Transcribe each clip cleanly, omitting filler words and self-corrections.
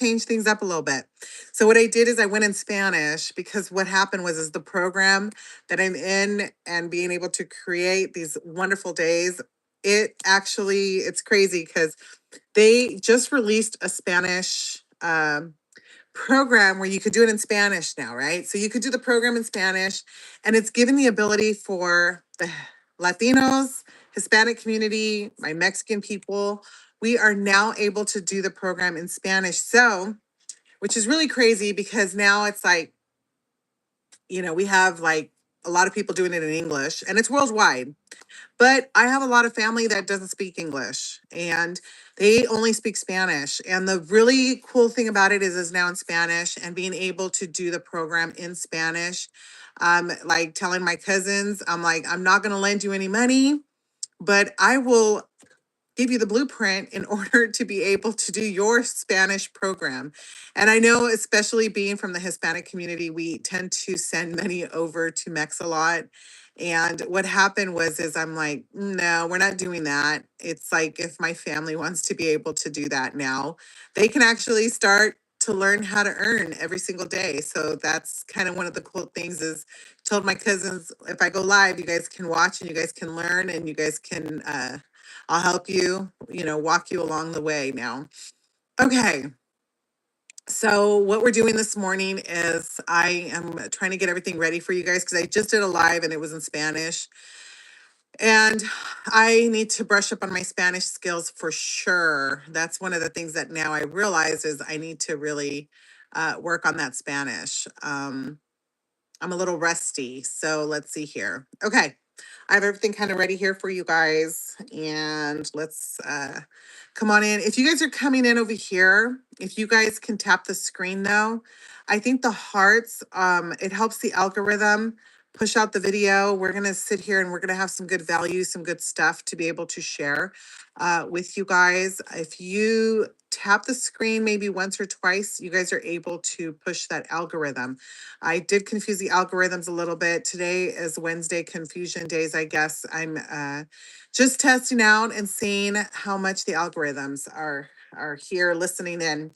change things up a little bit. So what I did is I went in Spanish because what happened was is the program that I'm in and being able to create these wonderful days, it's crazy because they just released a Spanish program where you could do it in Spanish now, right? So you could do the program in Spanish, and it's given the ability for the Latinos, Hispanic community, my Mexican people. We are now able to do the program in Spanish. So, which is really crazy because now it's like, we have like a lot of people doing it in English and it's worldwide. But I have a lot of family that doesn't speak English and they only speak Spanish. And the really cool thing about it is now in Spanish and being able to do the program in Spanish. Like telling my cousins, I'm like, I'm not going to lend you any money, but I will give you the blueprint in order to be able to do your Spanish program. And I know, especially being from the Hispanic community, we tend to send money over to Mex a lot. And what happened is I'm like, no, we're not doing that. It's like if my family wants to be able to do that now, they can actually start to learn how to earn every single day. So that's kind of one of the cool things is told my cousins, if I go live, you guys can watch and you guys can learn and you guys can I'll help you, walk you along the way now. Okay. So what we're doing this morning is I am trying to get everything ready for you guys because I just did a live and it was in Spanish. And I need to brush up on my Spanish skills for sure. That's one of the things that now I realize is I need to really work on that Spanish. I'm a little rusty. So let's see here. Okay. I have everything kind of ready here for you guys. And let's come on in. If you guys are coming in over here, if you guys can tap the screen though, I think the hearts, it helps the algorithm push out the video. We're going to sit here and we're going to have some good value, some good stuff to be able to share with you guys. If you tap the screen maybe once or twice, you guys are able to push that algorithm. I did confuse the algorithms a little bit. Today is Wednesday confusion days, I guess. I'm just testing out and seeing how much the algorithms are here listening in.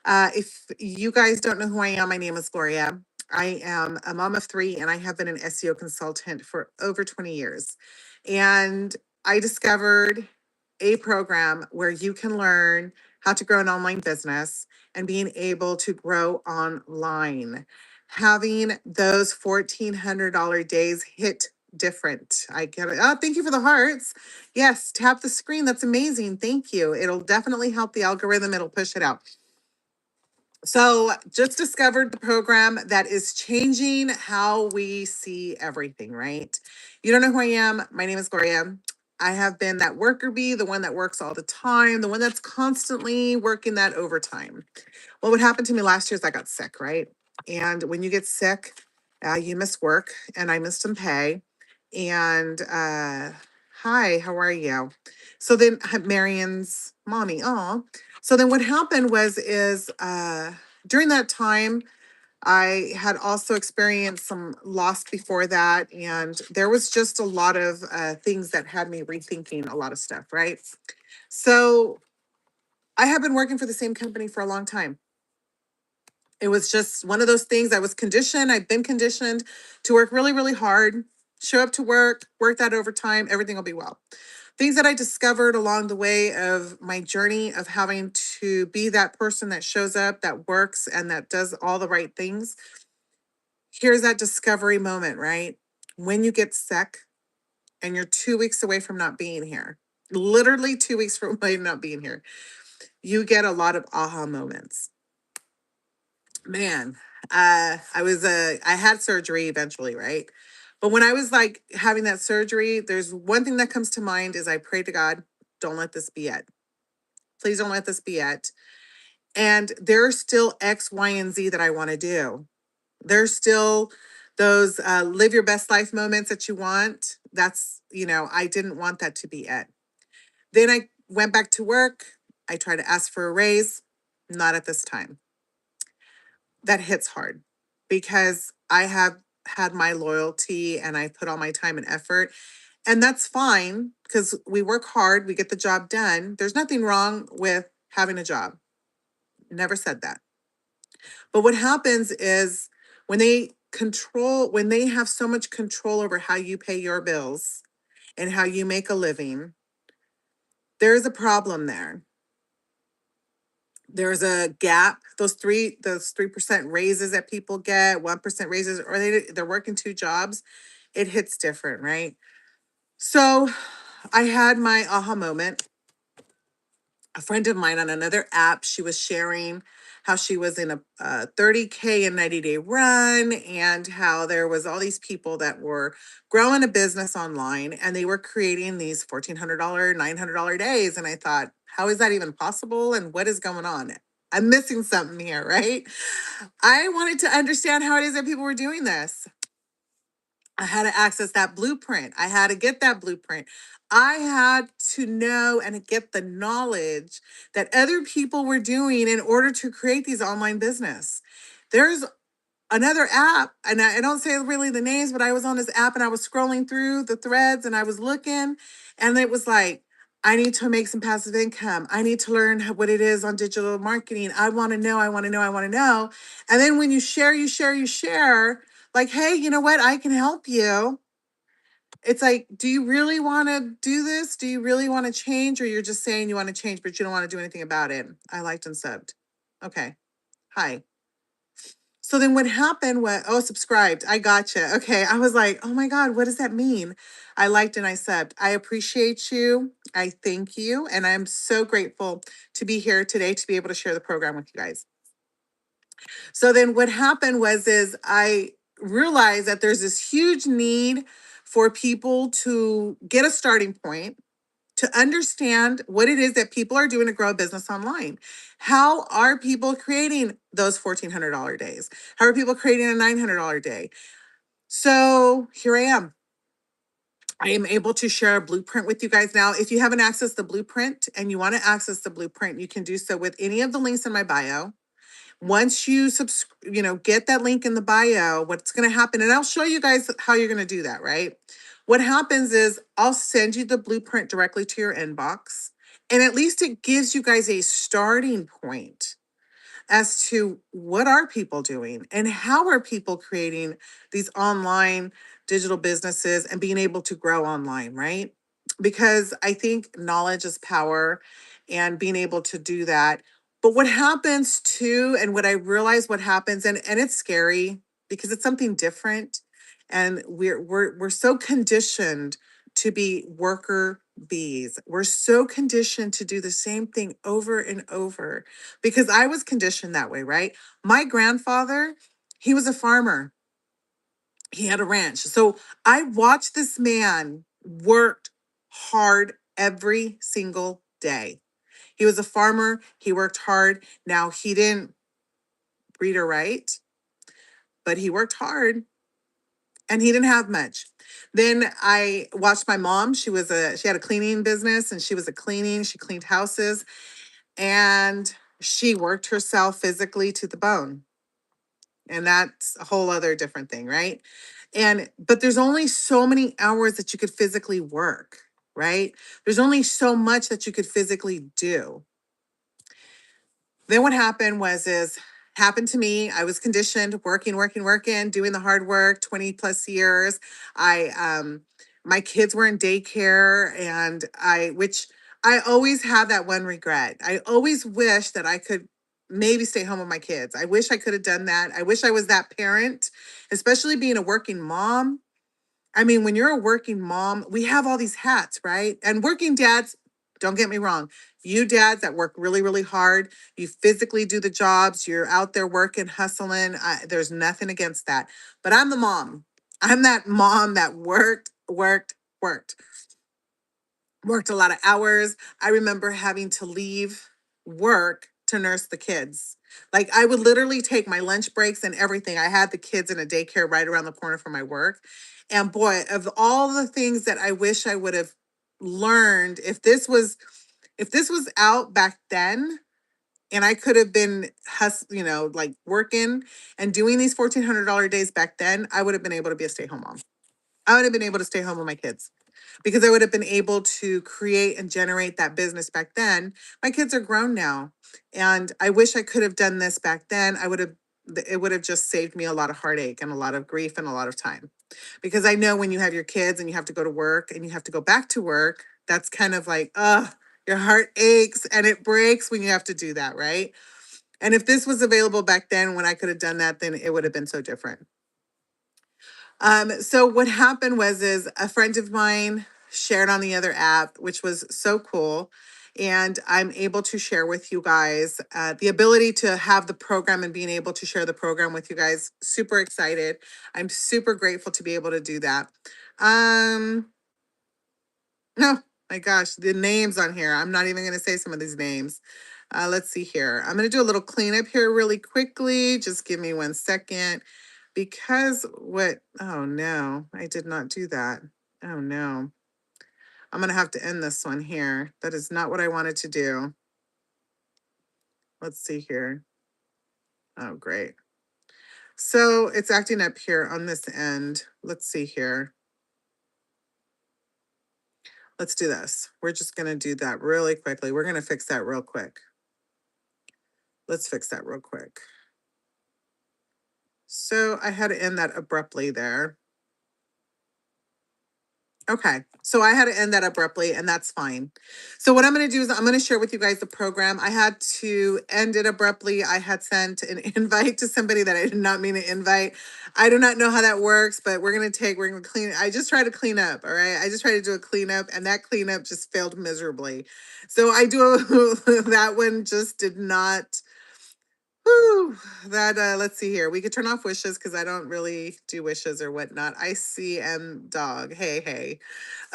If you guys don't know who I am, my name is Gloria. I am a mom of three and I have been an SEO consultant for over 20 years. And I discovered a program where you can learn how to grow an online business and being able to grow online. Having those $1,400 days hit different. I get it. Oh, thank you for the hearts. Yes, tap the screen. That's amazing. Thank you. It'll definitely help the algorithm. It'll push it out. So just discovered the program that is changing how we see everything, right? You don't know who I am. My name is Gloria. I have been that worker bee, the one that works all the time, the one that's constantly working that overtime. Well, what happened to me last year is I got sick, right? And when you get sick, you miss work, and I missed some pay. And hi, how are you? So then Marion's mommy. Oh, so then what happened during that time, I had also experienced some loss before that, and there was just a lot of things that had me rethinking a lot of stuff, right? So I have been working for the same company for a long time. It was just one of those things. I've been conditioned to work really, really hard, show up to work that overtime, everything will be well. Things that I discovered along the way of my journey of having to be that person that shows up, that works, and that does all the right things. Here's that discovery moment, right? When you get sick and you're 2 weeks away from not being here, literally 2 weeks from not being here, you get a lot of aha moments. Man, I had surgery eventually, right? But when I was like having that surgery, there's one thing that comes to mind is I pray to God, don't let this be it. Please don't let this be it. And there are still X, Y, and Z that I want to do. There's still those live your best life moments that you want. I didn't want that to be it. Then I went back to work. I tried to ask for a raise. Not at this time. That hits hard because I have had my loyalty and I put all my time and effort. And that's fine because we work hard, we get the job done. There's nothing wrong with having a job. Never said that. But what happens is when they have so much control over how you pay your bills and how you make a living, there's a problem there. There's a gap. Those 3% raises that people get, 1% raises, or they're working two jobs, it hits different, right? So I had my aha moment. A friend of mine on another app, she was sharing how she was in a 30K and 90-day run, and how there was all these people that were growing a business online, and they were creating these $1,400, $900 days. And I thought, how is that even possible? And what is going on? I'm missing something here, right? I wanted to understand how it is that people were doing this. I had to access that blueprint. I had to get that blueprint. I had to know and get the knowledge that other people were doing in order to create these online business. There's another app, and I don't say really the names, but I was on this app and I was scrolling through the threads and I was looking, and it was like, I need to make some passive income. I need to learn what it is on digital marketing. I want to know, I want to know, I want to know. And then when you share, like, hey, you know what? I can help you. It's like, do you really want to do this? Do you really want to change? Or you're just saying you want to change, but you don't want to do anything about it? I liked and subbed. Okay. Hi. So then what happened was, oh, subscribed. I gotcha. Okay. I was like, oh my God, what does that mean? I liked and I subbed. I appreciate you. I thank you. And I'm so grateful to be here today to be able to share the program with you guys. So then what happened is I realized that there's this huge need for people to get a starting point, to understand what it is that people are doing to grow a business online. How are people creating those $1,400 days? How are people creating a $900 day? So here I am. I am able to share a blueprint with you guys now. If you haven't accessed the blueprint and you want to access the blueprint, you can do so with any of the links in my bio. Once you get that link in the bio, what's going to happen, and I'll show you guys how you're going to do that, right? What happens is I'll send you the blueprint directly to your inbox, and at least it gives you guys a starting point as to what are people doing and how are people creating these online digital businesses and being able to grow online, right? Because I think knowledge is power, and being able to do that. But what happens too, and what I realize what happens, and it's scary because it's something different, and we're so conditioned to be worker bees. We're so conditioned to do the same thing over and over because I was conditioned that way, right? My grandfather, he was a farmer. He had a ranch. So I watched this man worked hard every single day. He was a farmer. He worked hard. Now he didn't read or write, but he worked hard and he didn't have much. Then I watched my mom. She had a cleaning business, and she cleaned houses, and she worked herself physically to the bone. And that's a whole other different thing, right? But there's only so many hours that you could physically work, right? There's only so much that you could physically do. Then what happened to me. I was conditioned, working, doing the hard work, 20 plus years. My kids were in daycare, and which I always have that one regret. I always wish that I could maybe stay home with my kids. I wish I could have done that. I wish I was that parent, especially being a working mom. I mean, when you're a working mom, we have all these hats, right? And working dads, don't get me wrong. You dads that work really, really hard, you physically do the jobs, you're out there working, hustling. There's nothing against that. But I'm the mom. I'm that mom that worked a lot of hours. I remember having to leave work to nurse the kids. Like, I would literally take my lunch breaks and everything. I had the kids in a daycare right around the corner from my work. And boy, of all the things that I wish I would have learned, if this was out back then, and I could have been like working and doing these $1,400 days back then, I would have been able to be a stay-home mom. I would have been able to stay home with my kids. because I would have been able to create and generate that business back then. My kids are grown now, and I wish I could have done this back then. It would have just saved me a lot of heartache and a lot of grief and a lot of time. Because I know when you have your kids and you have to go to work and you have to go back to work, that's kind of like, your heart aches and it breaks when you have to do that, right? And if this was available back then when I could have done that, then it would have been so different. So what happened was is a friend of mine shared on the other app, which was so cool. And I'm able to share with you guys the ability to have the program and being able to share the program with you guys. Super excited. I'm super grateful to be able to do that. Um, no, my gosh, the names on here. I'm not even going to say some of these names. Let's see here. I'm going to do a little cleanup here really quickly. Just give me 1 second. Because what? Oh no, I did not do that. Oh no. I'm going to have to end this one here. That is not what I wanted to do. Let's see here. Oh, great. So it's acting up here on this end. Let's see here. Let's do this. We're just going to do that really quickly. We're going to fix that real quick. Let's fix that real quick. So I had to end that abruptly there. Okay, so I had to end that abruptly, and that's fine. So what I'm going to do is I'm going to share with you guys the program. I had to end it abruptly. I had sent an invite to somebody that I did not mean to invite. I do not know how that works, but we're going to clean. I just try to clean up, all right? I just try to do a cleanup, and that cleanup just failed miserably. So that one just did not. Whew, that let's see here. We could turn off wishes because I don't really do wishes or whatnot. I see dog. Hey, hey.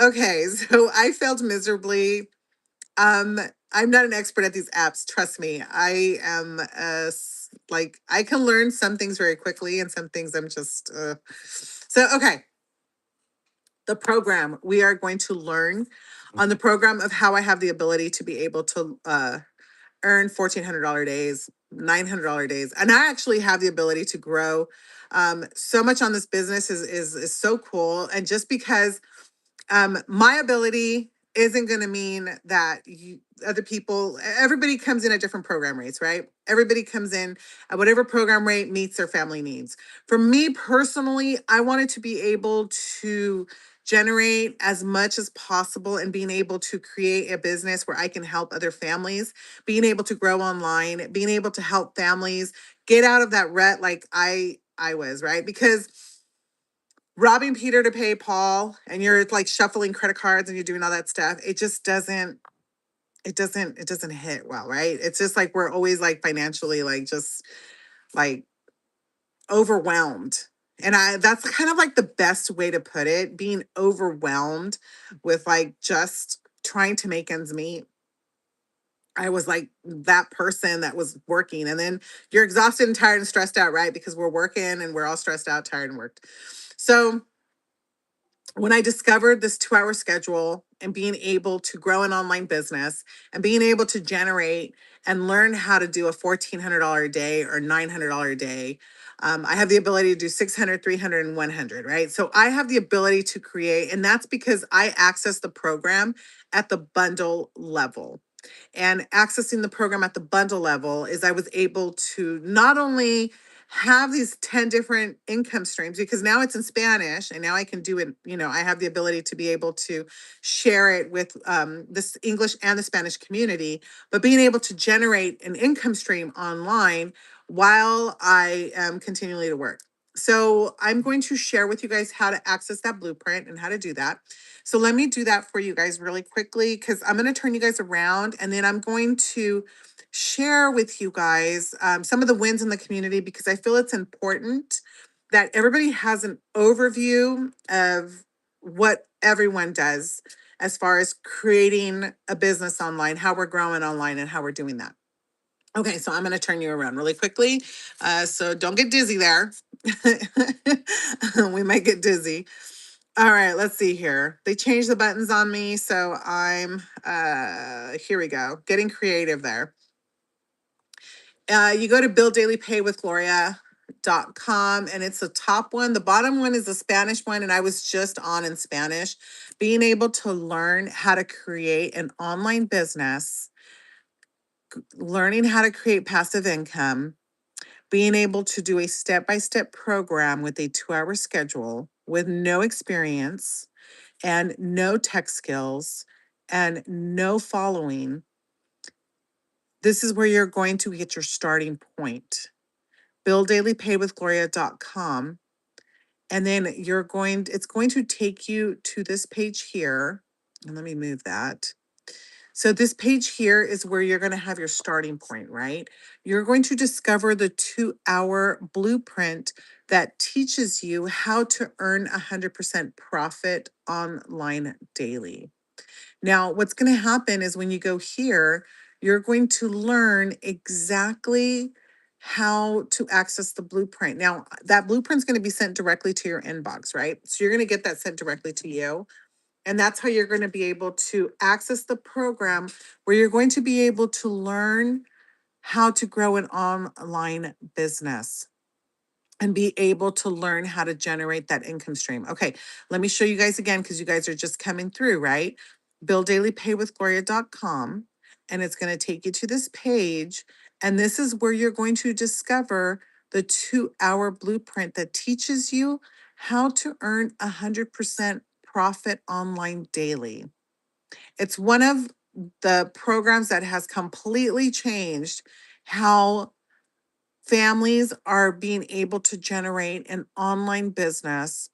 Okay, so I failed miserably. Um, I'm not an expert at these apps, trust me. I am like I can learn some things very quickly and some things I'm just so okay. The program we are going to learn on the program of how I have the ability to be able to earn $1,400 days, $900 days. And I actually have the ability to grow so much on this business is so cool. And just because my ability isn't going to mean that other people, everybody comes in at different program rates, right? Everybody comes in at whatever program rate meets their family needs. For me personally, I wanted to be able to generate as much as possible and being able to create a business where I can help other families, being able to grow online, being able to help families get out of that rut like I was, right? Because robbing Peter to pay Paul and you're like shuffling credit cards and you're doing all that stuff, it just doesn't hit well, right? It's just like we're always like financially like just like overwhelmed. And that's kind of like the best way to put it, being overwhelmed with like just trying to make ends meet. I was like that person that was working, and then you're exhausted and tired and stressed out, right? Because we're working and we're all stressed out, tired and worked. So when I discovered this 2 hour schedule and being able to grow an online business and being able to generate and learn how to do a $1,400 a day or $900 a day, I have the ability to do 600, 300, and 100, right? So I have the ability to create, and that's because I access the program at the bundle level. And accessing the program at the bundle level is I was able to not only have these 10 different income streams because now it's in Spanish and now I can do it, I have the ability to be able to share it with this English and the Spanish community, but being able to generate an income stream online while I am continually to work. So I'm going to share with you guys how to access that blueprint and how to do that. So let me do that for you guys really quickly because I'm going to turn you guys around and then I'm going to share with you guys some of the wins in the community because I feel it's important that everybody has an overview of what everyone does as far as creating a business online, how we're growing online, and how we're doing that. Okay, so I'm going to turn you around really quickly. So don't get dizzy there. We might get dizzy. All right, let's see here. They changed the buttons on me, so I'm here we go. Getting creative there. You go to Build Daily Pay with Gloria. gloria.com, and it's the top one. The bottom one is the Spanish one, and I was just on in Spanish. Being able to learn how to create an online business, learning how to create passive income, being able to do a step-by-step program with a 2-hour schedule with no experience and no tech skills and no following. This is where you're going to get your starting point. BillDailyPayWithGloria.com. And then it's going to take you to this page here. And let me move that. So this page here is where you're going to have your starting point, right? You're going to discover the 2-hour blueprint that teaches you how to earn 100% profit online daily. Now, what's going to happen is when you go here, you're going to learn exactly how to access the blueprint. Now, that blueprint's going to be sent directly to your inbox, right? So you're going to get that sent directly to you. And that's how you're going to be able to access the program where you're going to be able to learn how to grow an online business and be able to learn how to generate that income stream. Okay, let me show you guys again because you guys are just coming through, right? BillDailyPayWithGloria.com, and it's going to take you to this page. And this is where you're going to discover the 2-hour blueprint that teaches you how to earn 100% profit online daily. It's one of the programs that has completely changed how families are being able to generate an online business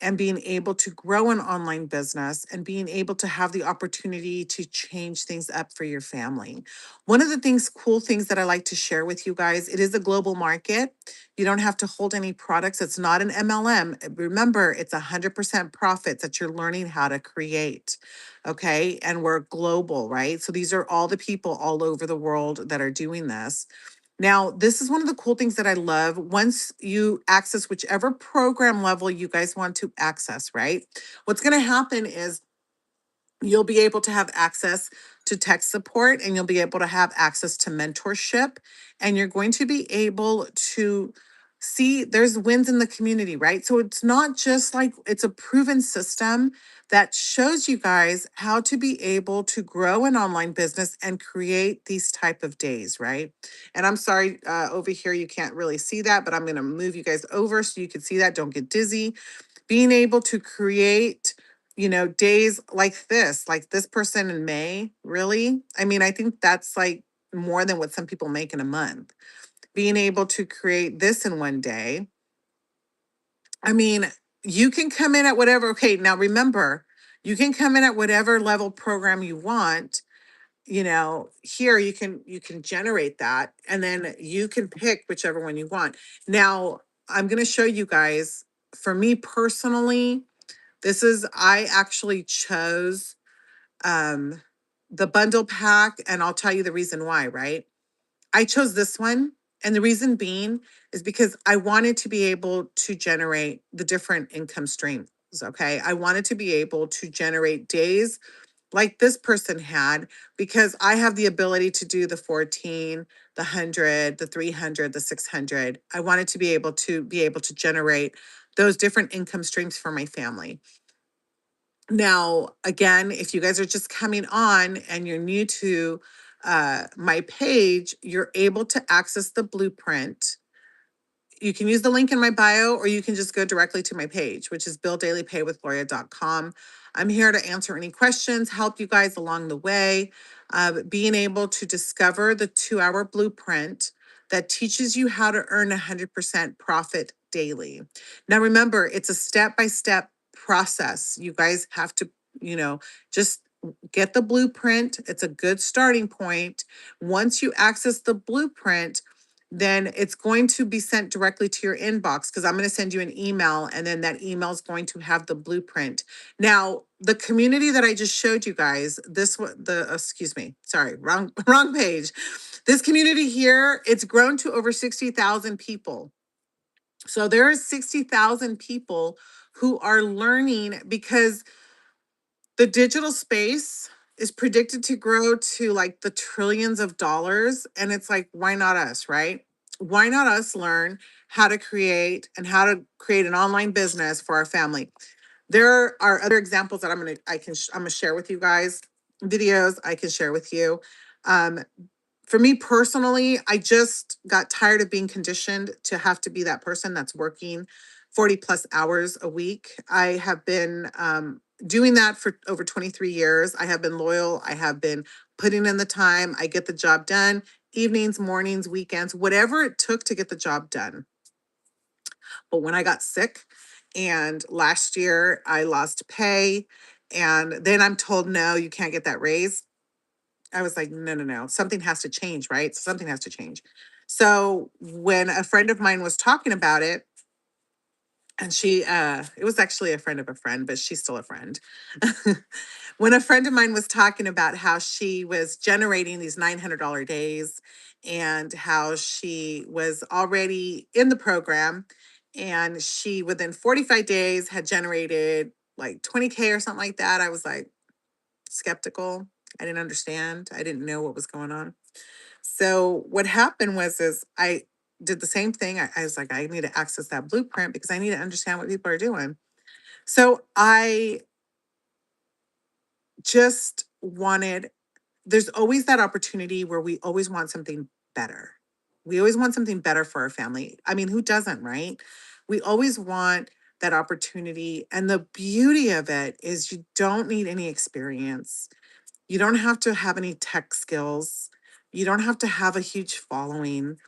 and being able to grow an online business and being able to have the opportunity to change things up for your family. One of the cool things that I like to share with you guys, it is a global market. You don't have to hold any products. It's not an MLM. Remember, it's 100% profits that you're learning how to create. Okay. And we're global, right? So these are all the people all over the world that are doing this. Now, this is one of the cool things that I love. Once you access whichever program level you guys want to access, right? What's going to happen is you'll be able to have access to tech support and you'll be able to have access to mentorship, and you're going to be able to see there's wins in the community, right? So it's not just like it's a proven system that shows you guys how to be able to grow an online business and create these type of days, right? And I'm sorry, over here you can't really see that, but I'm going to move you guys over so you can see that. Don't get dizzy. Being able to create, days like this person in May, really? I mean, I think that's like more than what some people make in a month. Being able to create this in one day. I mean, you can come in at whatever. Okay, now remember, you can come in at whatever level program you want. Here you can generate that and then you can pick whichever one you want. Now, I'm going to show you guys, for me personally, I actually chose um the bundle pack, and I'll tell you the reason why, right? I chose this one, and the reason being is because I wanted to be able to generate the different income streams, okay? I wanted to be able to generate days like this person had, because I have the ability to do the 14, the 100, the 300, the 600. I wanted to be able to generate those different income streams for my family. Now, again, if you guys are just coming on and you're new to my page, you're able to access the blueprint. You can use the link in my bio, or you can just go directly to my page, which is BillDailyPayWithGloria.com. I'm here to answer any questions, help you guys along the way, being able to discover the 2-hour blueprint that teaches you how to earn 100% profit daily. Now, remember, it's a step-by-step process. You guys have to, just get the blueprint. It's a good starting point. Once you access the blueprint, then it's going to be sent directly to your inbox, because I'm going to send you an email, and then that email is going to have the blueprint. Now, the community that I just showed you guys, excuse me, sorry, wrong wrong page. This community here, it's grown to over 60,000 people. So there are 60,000 people who are learning, because the digital space is predicted to grow to like the trillions of dollars, and it's like, why not us, right? why not us learn how to create an online business for our family? There are other examples that I'm gonna share with you guys, videos I can share with you. Um, for me personally, I just got tired of being conditioned to have to be that person that's working 40 plus hours a week. I have been doing that for over 23 years. I have been loyal. I have been putting in the time. I get the job done, evenings, mornings, weekends, whatever it took to get the job done. But when I got sick and last year I lost pay, and then I'm told, no, you can't get that raise. I was like, no, no, no, something has to change, right? Something has to change. So when a friend of mine was talking about it, and it was actually a friend of a friend, but she's still a friend. When a friend of mine was talking about how she was generating these $900 days and how she was already in the program, and she within 45 days had generated like 20K or something like that, I was like skeptical. I didn't understand. I didn't know what was going on. So what happened was is I did the same thing. I was like, I need to access that blueprint because I need to understand what people are doing. So I just wanted, there's always that opportunity where we always want something better. We always want something better for our family. I mean, who doesn't, right? We always want that opportunity. And the beauty of it is you don't need any experience. You don't have to have any tech skills. You don't have to have a huge following,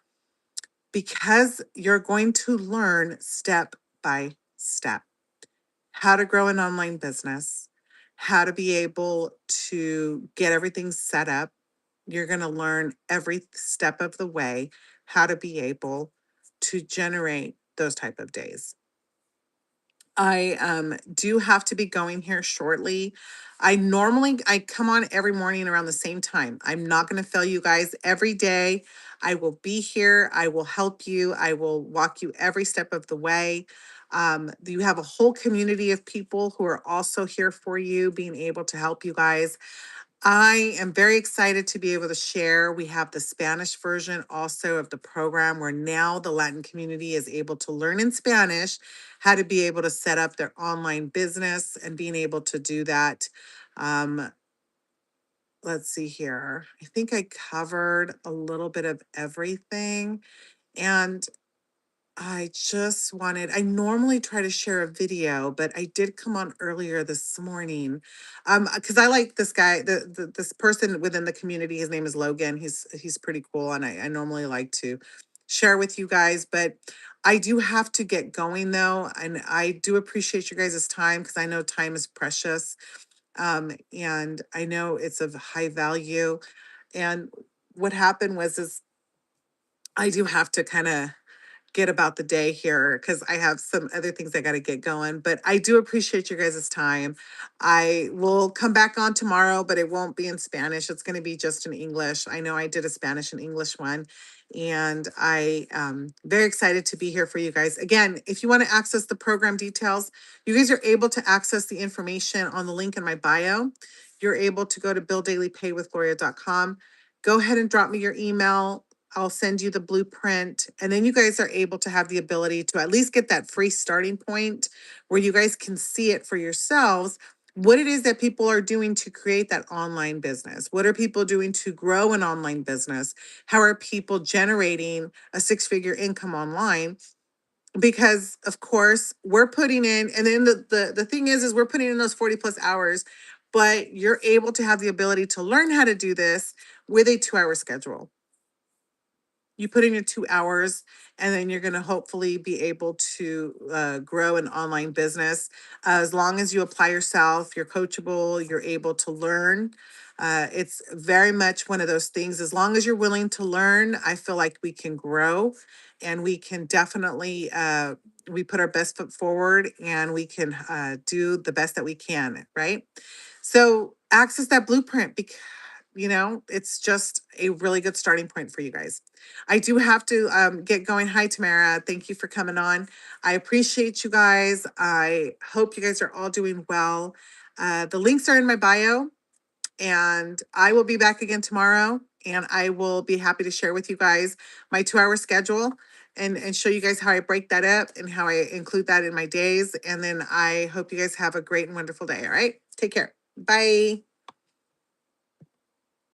because you're going to learn step by step how to grow an online business, how to be able to get everything set up. You're going to learn every step of the way how to be able to generate those type of days. I do have to be going here shortly. I come on every morning around the same time. I'm not going to fail you guys every day. I will be here. I will help you. I will walk you every step of the way. You have a whole community of people who are also here for you, being able to help you guys. I am very excited to be able to share. We have the Spanish version also of the program, where now the Latin community is able to learn in Spanish how to be able to set up their online business and being able to do that. Um, let's see here. I think I covered a little bit of everything. And I normally try to share a video, but I did come on earlier this morning. Because I like this guy, this person within the community. His name is Logan. He's pretty cool, and I normally like to share with you guys, but I do have to get going though, and I do appreciate you guys' time because I know time is precious. And I know it's of high value. And what happened was is I do have to kind of get about the day here because I have some other things I got to get going. But I do appreciate your guys' time. I will come back on tomorrow, but it won't be in Spanish. It's going to be just in English. I know I did a Spanish and English one, and I am very excited to be here for you guys. Again, if you want to access the program details, you guys are able to access the information on the link in my bio. You're able to go to BillDailyPayWithGloria.com. Go ahead and drop me your email. I'll send you the blueprint, and then you guys are able to have the ability to at least get that free starting point where you guys can see it for yourselves, what it is that people are doing to create that online business. What are people doing to grow an online business? How are people generating a six-figure income online? Because of course we're putting in, and then the thing is we're putting in those 40 plus hours, but you're able to have the ability to learn how to do this with a 2-hour schedule. You put in your 2 hours, and then you're going to hopefully be able to grow an online business. As long as you apply yourself, you're coachable, you're able to learn. It's very much one of those things. As long as you're willing to learn, I feel like we can grow, and we can definitely we put our best foot forward, and we can do the best that we can, right? So access that blueprint, because it's just a really good starting point for you guys. I do have to get going. Hi, Tamara. Thank you for coming on. I appreciate you guys. I hope you guys are all doing well. The links are in my bio, and I will be back again tomorrow. and I will be happy to share with you guys my 2 hour schedule and show you guys how I break that up and how I include that in my days. And then I hope you guys have a great and wonderful day. All right. Take care. Bye.